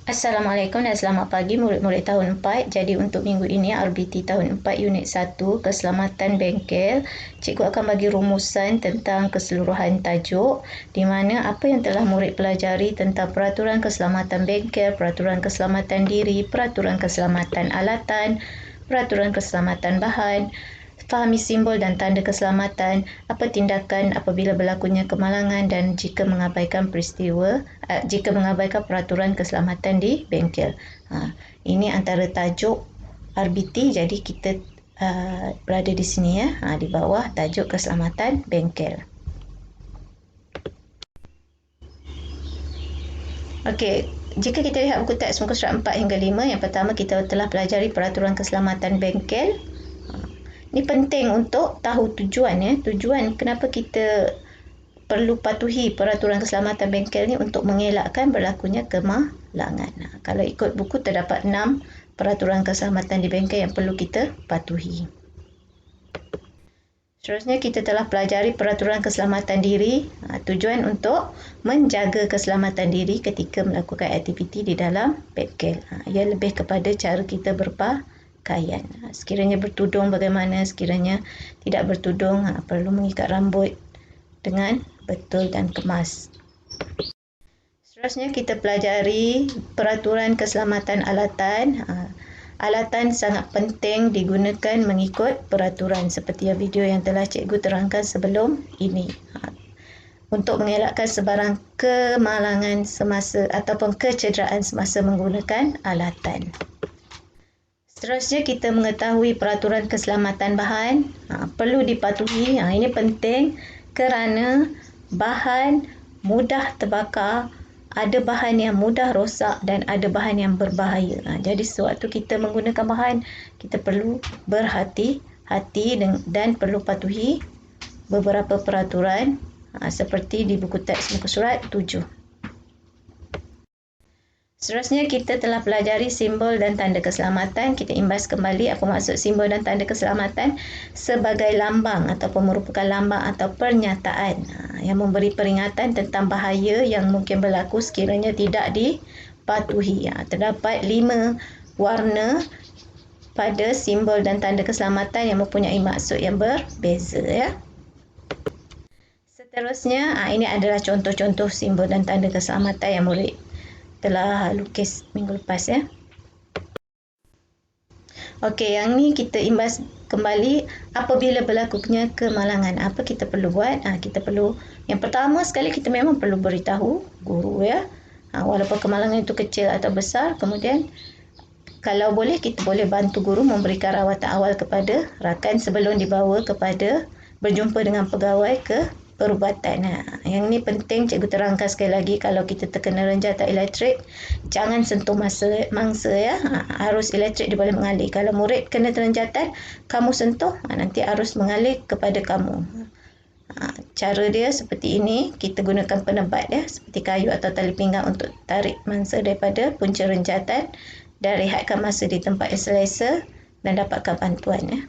Assalamualaikum dan selamat pagi murid-murid tahun 4. Jadi untuk minggu ini RBT tahun 4 unit 1 keselamatan bengkel, cikgu akan bagi rumusan tentang keseluruhan tajuk di mana apa yang telah murid pelajari tentang peraturan keselamatan bengkel, peraturan keselamatan diri, peraturan keselamatan alatan, peraturan keselamatan bahan, fahami simbol dan tanda keselamatan, apa tindakan apabila berlakunya kemalangan dan jika mengabaikan peraturan keselamatan di bengkel. Ini antara tajuk RBT, jadi kita berada di sini ya, di bawah tajuk keselamatan bengkel. Okey, jika kita lihat buku teks muka surat 4 hingga 5, yang pertama kita telah pelajari peraturan keselamatan bengkel. Ini penting untuk tahu tujuan ya. Tujuan kenapa kita perlu patuhi peraturan keselamatan bengkel ni untuk mengelakkan berlakunya kemalangan. Kalau ikut buku terdapat 6 peraturan keselamatan di bengkel yang perlu kita patuhi. Seterusnya kita telah pelajari peraturan keselamatan diri. Tujuan untuk menjaga keselamatan diri ketika melakukan aktiviti di dalam bengkel. Ia lebih kepada cara kita berpakaian. Sekiranya bertudung bagaimana, sekiranya tidak bertudung perlu mengikat rambut dengan betul dan kemas. Seterusnya kita pelajari peraturan keselamatan alatan. Alatan sangat penting digunakan mengikut peraturan seperti video yang telah cikgu terangkan sebelum ini. Untuk mengelakkan sebarang kemalangan semasa ataupun kecederaan semasa menggunakan alatan. Seterusnya kita mengetahui peraturan keselamatan bahan. Perlu dipatuhi. Ini penting kerana bahan mudah terbakar, ada bahan yang mudah rosak dan ada bahan yang berbahaya. Jadi sewaktu kita menggunakan bahan, kita perlu berhati-hati dan perlu patuhi beberapa peraturan seperti di buku teks muka surat 7. Seterusnya kita telah pelajari simbol dan tanda keselamatan. Kita imbas kembali apa maksud simbol dan tanda keselamatan sebagai lambang ataupun merupakan lambang atau pernyataan yang memberi peringatan tentang bahaya yang mungkin berlaku sekiranya tidak dipatuhi. Terdapat 5 warna pada simbol dan tanda keselamatan yang mempunyai maksud yang berbeza ya. Seterusnya ini adalah contoh-contoh simbol dan tanda keselamatan yang murid telah lukis minggu lepas ya. Okey, yang ni kita imbas kembali apabila berlakunya kemalangan. Apa kita perlu buat? Kita perlu, yang pertama sekali kita memang perlu beritahu guru ya. Walaupun kemalangan itu kecil atau besar, kemudian kalau boleh kita boleh bantu guru memberikan rawatan awal kepada rakan sebelum dibawa kepada berjumpa dengan pegawai ke perubatan. Yang ni penting cikgu terangkan sekali lagi, kalau kita terkena renjatan elektrik, jangan sentuh mangsa ya. Arus elektrik dia boleh mengalir. Kalau murid kena renjatan, kamu sentuh, nanti arus mengalir kepada kamu. Cara dia seperti ini, kita gunakan penebat ya, seperti kayu atau tali pinggang untuk tarik mangsa daripada punca renjatan dan rehatkan masa di tempat yang selesa dan dapatkan bantuan ya.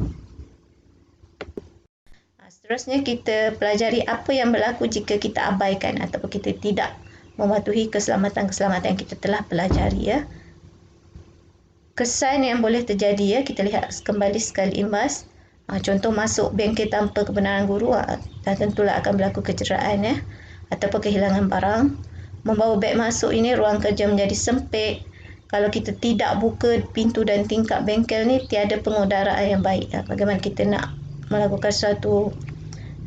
Seterusnya kita pelajari apa yang berlaku jika kita abaikan ataupun kita tidak mematuhi keselamatan-keselamatan yang kita telah pelajari ya. Kesan yang boleh terjadi ya, kita lihat kembali sekali imbas. Contoh masuk bengkel tanpa kebenaran guru, dan tentulah akan berlaku kecederaan ya, ataupun kehilangan barang. Membawa beg masuk ini, ruang kerja menjadi sempit. Kalau kita tidak buka pintu dan tingkap bengkel ni, tiada pengudaraan yang baik. Bagaimana kita nak melakukan suatu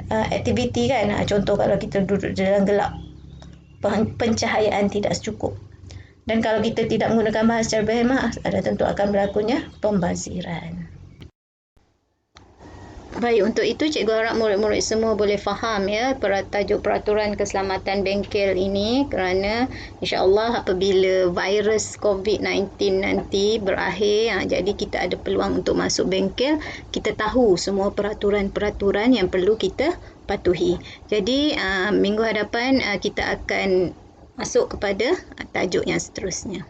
aktiviti kan. Contoh kalau kita duduk dalam gelap, pencahayaan tidak cukup, dan kalau kita tidak menggunakan bahan secara berhemah, tentu akan berlakunya pembaziran. Baik, untuk itu cikgu harap murid-murid semua boleh faham ya tajuk peraturan keselamatan bengkel ini, kerana insya-Allah apabila virus COVID-19 nanti berakhir, jadi kita ada peluang untuk masuk bengkel, kita tahu semua peraturan-peraturan yang perlu kita patuhi. Jadi minggu hadapan kita akan masuk kepada tajuk yang seterusnya.